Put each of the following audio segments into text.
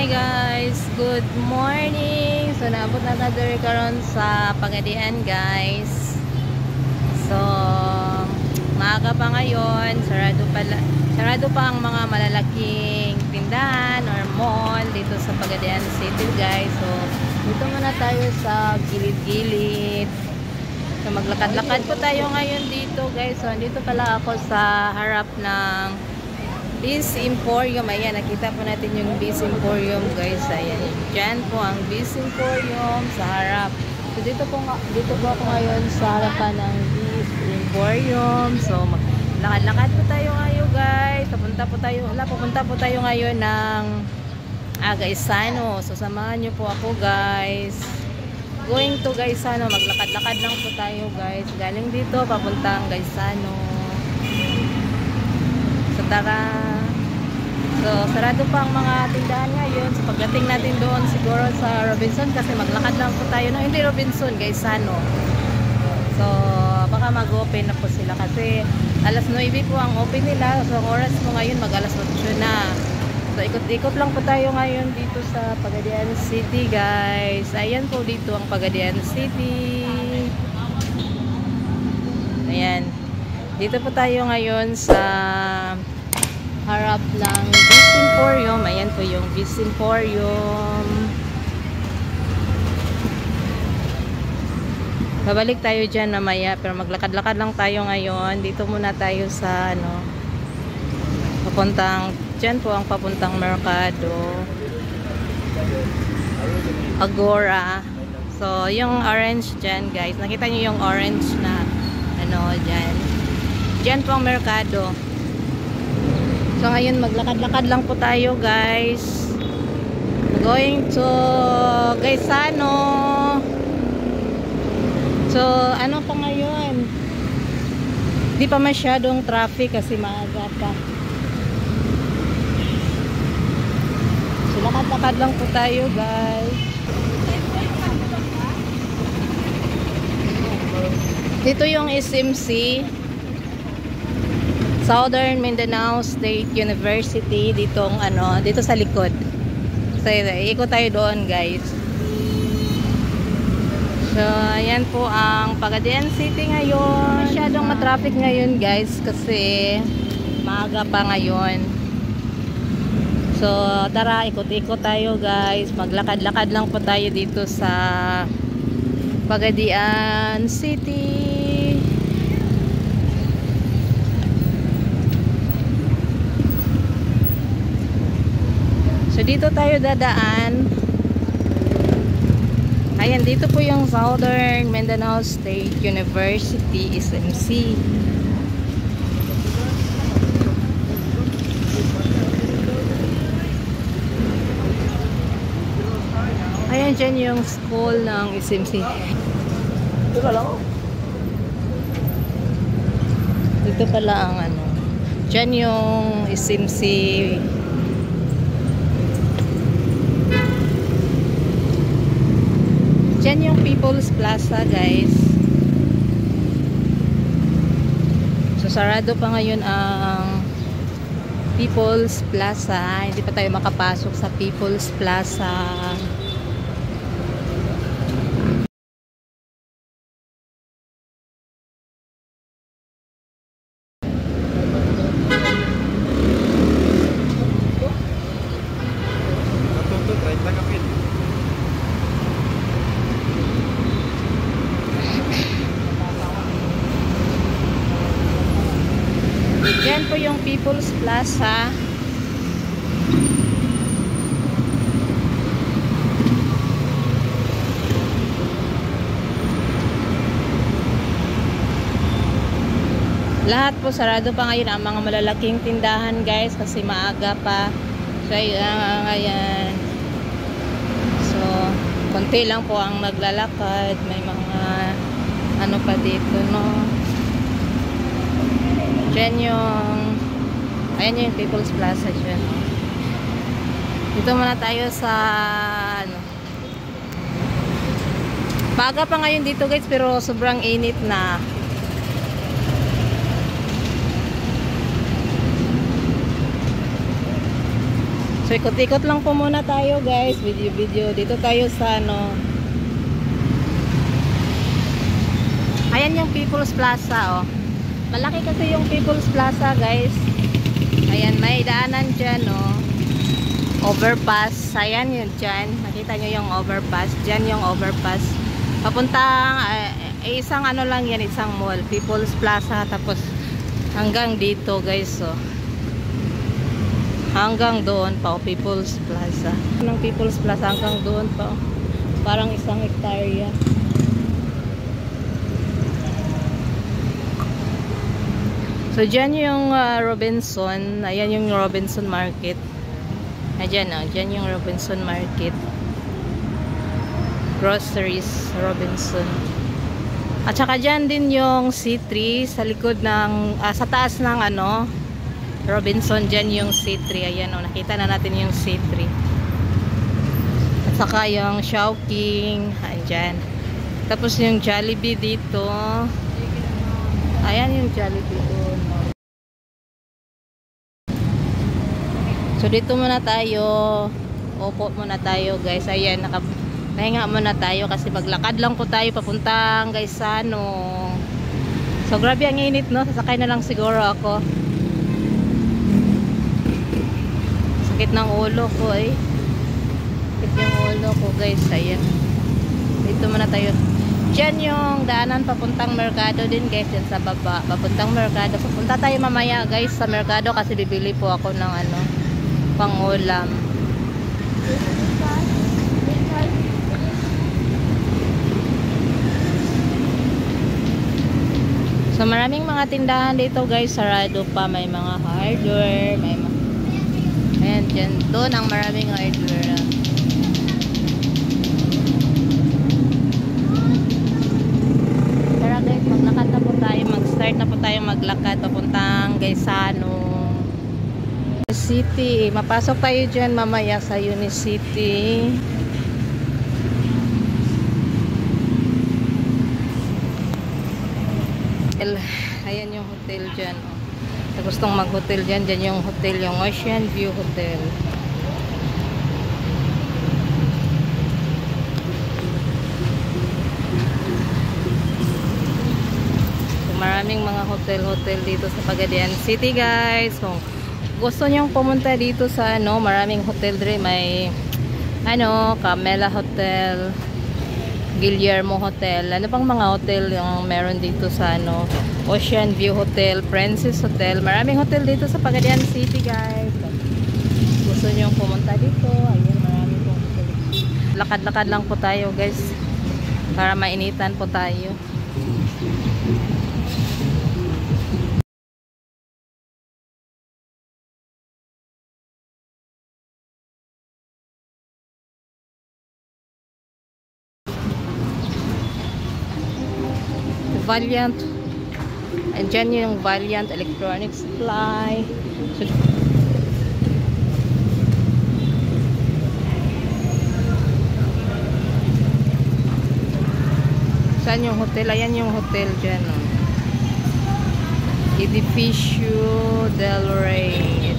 Hi guys, good morning. So naabot na tayo karon sa Pagadian guys. So maaga pa ngayon, sarado pa ang mga malalaking tindahan or mall dito sa Pagadian City guys. So dito muna tayo sa gilid-gilid. So maglakad-lakad po tayo ngayon dito guys. So dito pala ako sa harap ng Bees Emporium. Ayan, nakita po natin yung Bees Emporium guys. Ayan, dyan po ang Bees Emporium sa harap. So dito po ako ngayon sa harapan ng Bees Emporium. So lakad-lakad po tayo ngayon guys. Pupunta po tayo ngayon ng Gaisano. So samahan nyo po ako guys. Going to Gaisano. Maglakad-lakad lang po tayo guys. Galing dito papuntang Gaisano. So tara. So sarado pa ang mga tindahan ngayon. So pagdating natin doon siguro sa Robinson kasi maglakad lang po tayo. No, hindi Robinson, Gaisano. So baka mag-open na po sila kasi alas 9 po ang open nila. So ang oras po ngayon mag alas 8 na. So ikot-ikot lang po tayo ngayon dito sa Pagadian City guys. Ayan po dito ang Pagadian City. Ayan. Dito po tayo ngayon sa harap ng Bees Emporium. Ayan po yung Bees Emporium. Babalik tayo dyan mamaya. Pero maglakad-lakad lang tayo ngayon. Dito muna tayo sa papuntang, dyan po ang papuntang Mercado. Agora. So, yung orange dyan guys. Nakita nyo yung orange na dyan. Dyan po ang Mercado. So ngayon maglakad-lakad lang po tayo guys. Going to Gaisano. So ano pa ngayon? Di pa masyadong traffic kasi maaga pa. So lakad-lakad lang po tayo guys. Dito yung SMC, Southern Mindanao State University, dito sa likod. So ikot tayo doon guys. So ayan po ang Pagadian City ngayon. Masyadong matraffic ngayon guys kasi maaga pa ngayon. So tara, ikot-ikot tayo guys. Maglakad-lakad lang po tayo dito sa Pagadian City. So dito tayo dadaan. Ayan, dito po yung Southern Mindanao State University, SMC. Ayan, dyan yung school ng SMC. Dito pala ang dyan yung SMC. Dyan yung People's Plaza guys. So sarado pa ngayon ang People's Plaza. Hindi pa tayo makapasok sa People's Plaza. Yan po yung People's Plaza. Lahat po sarado pa ngayon ang mga malalaking tindahan guys kasi maaga pa. So ayan. So konti lang po ang naglalakad. May mga pa dito Dyan ayan yung People's Plaza dyan. Dito muna tayo sa Maaga pa ngayon dito guys pero sobrang init na. So So ikot-ikot lang po muna tayo guys, video dito tayo sa ano, ayan yung People's Plaza oh. Malaki kasi yung People's Plaza guys. Ayan, may daanan dyan oh, overpass. Ayan yun dyan, nakita nyo yung overpass, dyan yung overpass papuntang isang ano lang yan, isang mall, People's Plaza. Tapos hanggang dito guys oh, hanggang doon pa oh, People's Plaza. Ng People's Plaza hanggang doon pa oh. Parang isang hektarya. So dyan yung Robinson. Ayan yung Robinson Market. Ayan oh, dyan yung Robinson Market. Groceries Robinson. At saka dyan din yung C3 sa likod ng sa taas ng ano Robinson, dyan yung C3. Ayan o, nakita na natin yung C3. At saka yung Chowking, andyan. Tapos yung Jollibee dito. Ayan yung Jollibee doon. So dito muna tayo. Opo muna tayo guys. Ayan, nahinga muna tayo kasi maglakad lang po tayo papuntang Gaisano. So grabe ang init no. Sasakay na lang siguro ako. Sakit ng ulo ko eh. Sakit yung ulo ko guys. Ayan. Dito muna tayo. Diyan yung daanan papuntang Mercado din guys. Diyan sa baba. Papuntang Mercado. Pupunta tayo mamaya guys sa Mercado kasi bibili po ako ng ano, pang ulam. So maraming mga tindahan dito guys. Sarado pa. May mga hardware. May mga ayan, dyan. Doon ang maraming hardware. Tara guys, maglakad na po tayo. Mag-start na po tayo maglakad papuntang Gaisano City. Mapasok tayo dyan mamaya sa Unicity. Ayan yung hotel dyan. Sa gustong mag-hotel dyan, dyan yung hotel, yung Ocean View Hotel. So, maraming mga hotel dito sa Pagadian City guys. Kung gusto nyong pumunta dito sa ano, maraming hotel dito. May ano, Camela Hotel, Guillermo Hotel. Ano pang mga hotel yung meron dito sa ano, Ocean View Hotel, Princess Hotel. Maraming hotel dito sa Pagadian City guys. Gusto nyo pumunta dito, ayun, maraming pong hotel. Lakad-lakad lang po tayo guys para mainitan po tayo. Valiant. Andyan yung Valiant Electronic Supply. So, saan yung hotel? Ayan yung hotel dyan. Oh. Edificio Del Rey.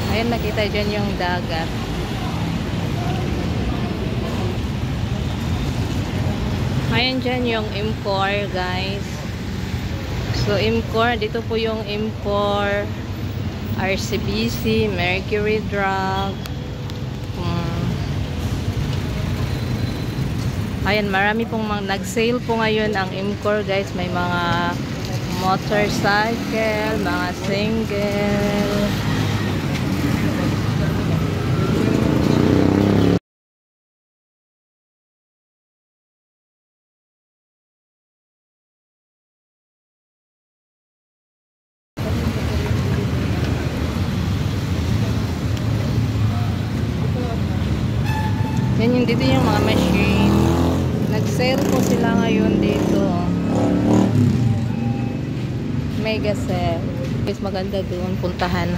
Ayan, nakita dyan yung dagat. Ayan dyan yung Imcor guys. So Imcor, dito po yung Imcor, RCBC, Mercury Drug. Ayan, marami pong nag-sale po ngayon ang Imcor guys. May mga motorcycle, mga single. Yan yung dito yung mga machine. Nag-sale po sila ngayon dito. Mega sale. Guys, maganda doon. Puntahan.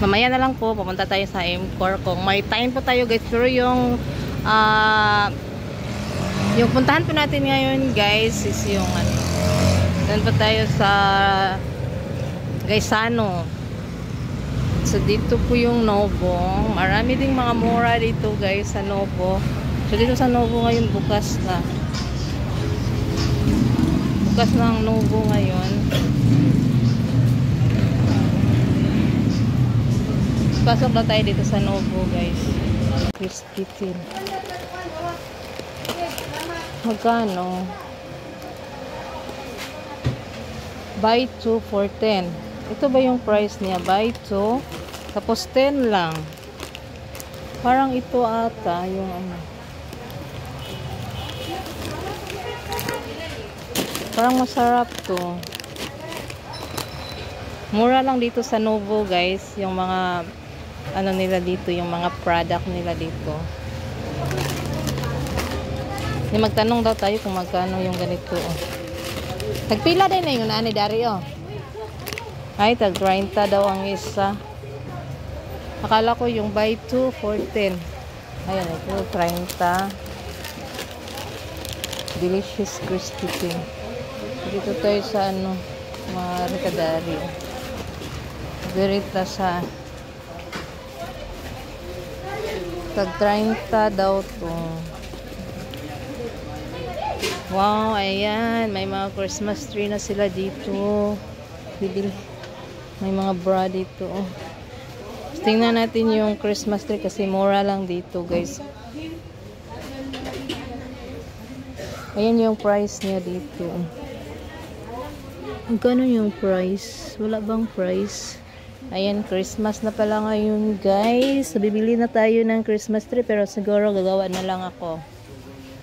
Mamaya na lang po. Pupunta tayo sa Imcor. Kung may time po tayo guys. Pero yung Yung puntahan po natin ngayon guys is yung ano, doon pa tayo sa Gaisano. So dito po yung Novo. Marami ding mga mura dito guys sa Novo. So dito sa Novo ngayon bukas na. Bukas na ang Novo ngayon. Pasok na tayo dito sa Novo guys. Crispy tin. Magkano? Buy 2 for 10. Ito ba yung price niya? Buy 2. Tapos 10 lang. Parang ito ata yung ano. Parang masarap to. Mura lang dito sa Novo guys. Yung mga ano nila dito. Yung mga product nila dito. Magtanong daw tayo kung magkano yung ganito. Tagpila din na yung nani Dario. Ay, tag 30 daw ang isa. Akala ko yung buy 2 for 10. Ayan, ito 30. Delicious crispy tin. Dito tayo sa ano, mga Ricadario. Dirita sa tag 30 daw to. Wow, ayan. May mga Christmas tree na sila dito. Bibili. May mga bra dito. Tingnan natin yung Christmas tree kasi mura lang dito, guys. Ayan yung price niya dito. Magkano yung price? Wala bang price? Ayan, Christmas na pala ngayon, guys. So, bibili na tayo ng Christmas tree pero siguro gagawa na lang ako.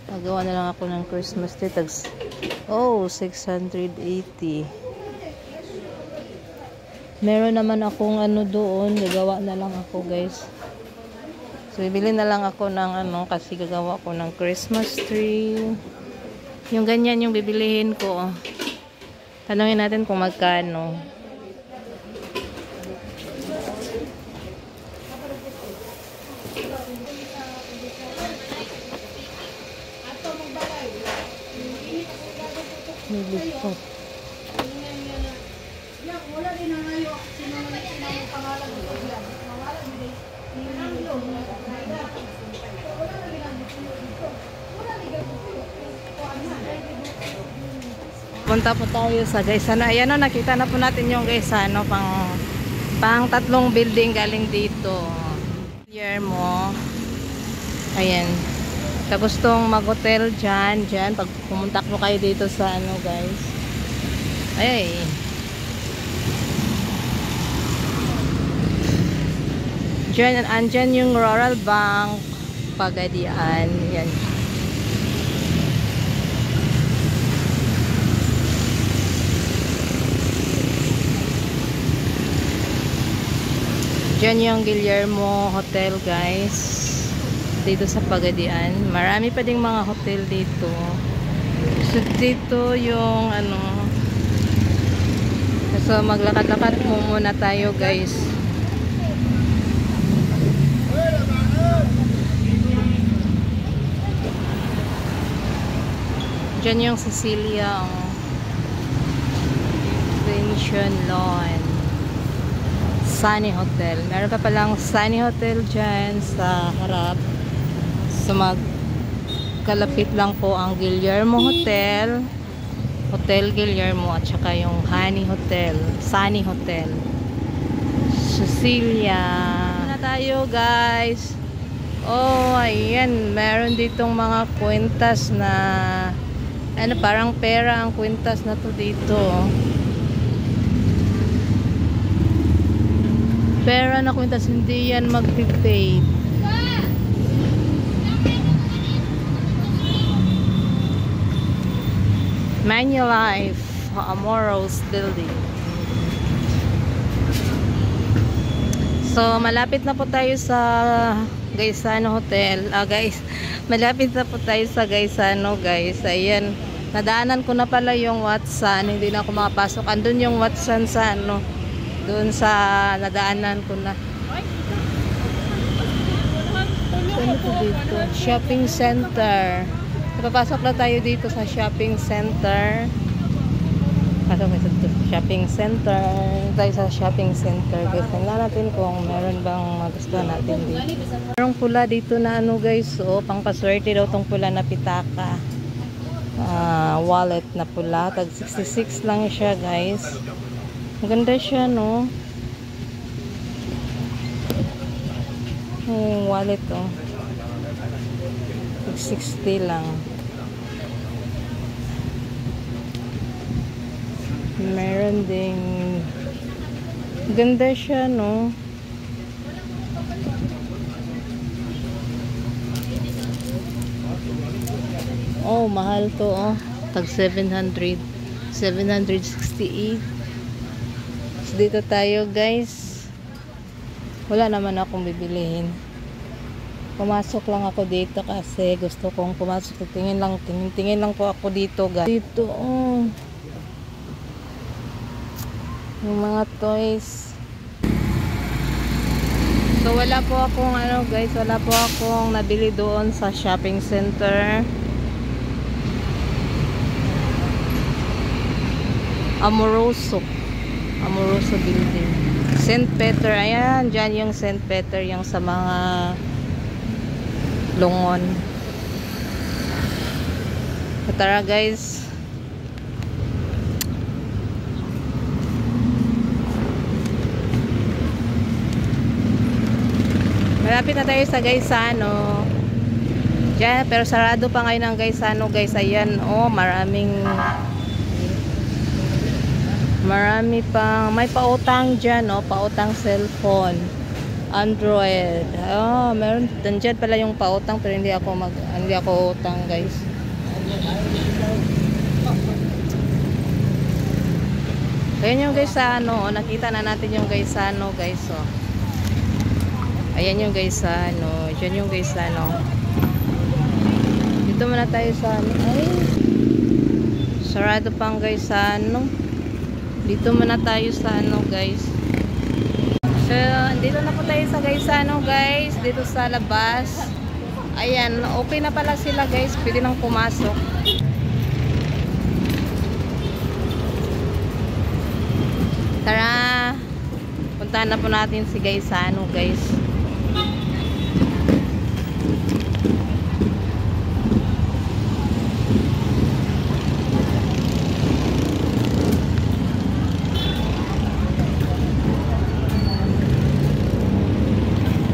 Magawa na lang ako ng Christmas tree. Oh, 680. Meron naman akong ano doon. Gagawa na lang ako guys. So, bibili na lang ako ng ano kasi gagawa ko ng Christmas tree. Yung ganyan yung bibilihin ko. Tanungin natin kung magkano. Nilipot. Punta po tayo sa Gaisano. Ayan o, nakita na po natin yung Gaisano. Pang tatlong building galing dito. Guillermo. Ayan. Tapos tong mag-hotel dyan. Pag pumunta mo kayo dito sa ano guys. Ay. Dyan, andyan yung Rural Bank. Pagadian. Yan. Dyan yung Guillermo Hotel guys. Dito sa Pagadian. Marami pa ding mga hotel dito. So dito yung ano. So maglakad-lakad muna tayo guys. Diyan yung Cecilia Pension Lawn. Sunny Hotel. Meron pa palang Sunny Hotel dyan sa harap. So magkalapit lang po ang Guillermo Hotel, Hotel Guillermo at saka yung Honey Hotel, Sunny Hotel, Cecilia. Na tayo guys. Oh, ayan, meron ditong mga kwintas na ano, parang pera ang kwintas na to dito. Pera na kwintas, hindi yan mag-prepaid. Manulife Amoros Building. So, malapit na po tayo sa Gaisano Hotel. Guys, malapit na po tayo sa Gaisano, guys. Ayan, nadaanan ko na pala yung Watson. Hindi na ako makapasok. Andun yung Watson sa ano, doon sa nadaanan ko na. Ano po dito? Shopping center. Papasok na tayo dito sa shopping center. Pasok tayo sa shopping center. Tayo sa shopping center. Guys, tingnan natin kung meron bang magustuhan natin dito. Merong pula dito na ano guys. So, pangpaswerte daw tong pula na pitaka. Wallet na pula. Tag 66 lang siya guys. Maganda siya no. Wallet oh. 60 lang. Meron ding ganda siya no. Oh, mahal to oh. Tag 700. 768. So, dito tayo guys. Wala naman akong bibilihin. Pumasok lang ako dito kasi gusto kong pumasok. Tingin lang po ako dito guys. Dito oh. Yung mga toys. So wala po akong ano guys, wala po akong nabili doon sa shopping center. Amoroso building. St. Peter, ayan, dyan yung St. Peter, yung sa mga Lungon. Tara guys. Malapit na tayo sa Gaisano. Diyan, pero sarado pa ngayon ang Gaisano guys. Ayan, oh, marami pang, may pautang dyan, oh, pautang cellphone. Android. Oh, meron dyan pala yung pautang pero hindi ako utang, guys. Ayan yung Gaisano, oh, nakita na natin yung Gaisano, guys, oh. Ayan yung Gaisano, diyan yung Gaisano. Dito muna tayo sa ay. Sarado pang Gaisano. Dito muna tayo sa ano, guys. So, dito na po tayo sa Gaisano guys. Dito sa labas. Ayan, okay na pala sila guys. Pwede nang pumasok. Tara. Puntahan na po natin si Gaisano guys.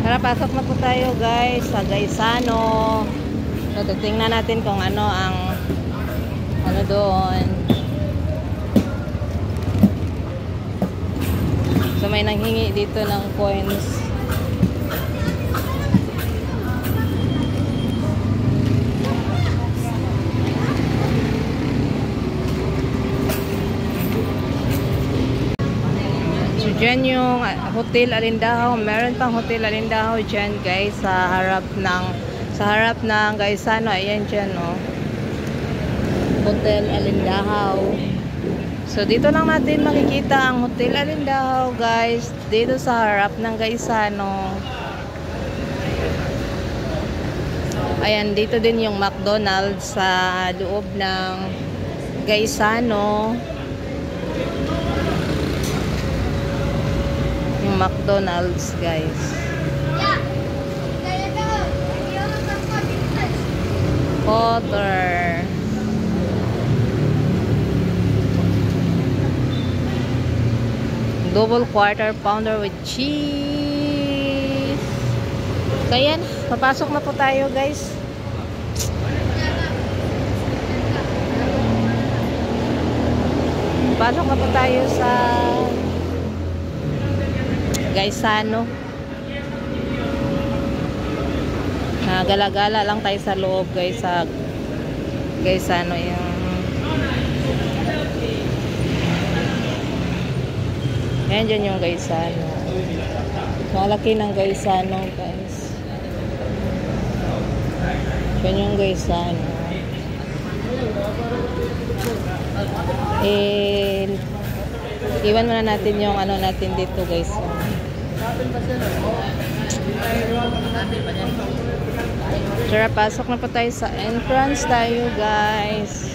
Tara, pasok na po tayo guys sa Gaisano. So, titingnan natin kung ano ang ano doon. So, may nanghingi dito ng coins. Diyan yung Hotel Alindahaw. Meron pang Hotel Alindahaw diyan guys sa harap ng Gaisano. Ayan diyan oh. Hotel Alindahaw. So dito lang natin makikita ang Hotel Alindahaw guys. Dito sa harap ng Gaisano. Ayan, dito din yung McDonald's sa loob ng Gaisano. McDonald's guys. Water. Double quarter pounder with cheese. So yan, papasok na po tayo guys. Pasok na po tayo sa Gaisano. Gala-gala lang tayo sa loob guys sa Gaisano yung ayan dyan yung Gaisano. Malaki ng Gaisano guys. Dyan yung Gaisano. Iwan muna natin yung ano natin dito guys. Tara, pasok na po tayo sa entrance tayo, guys.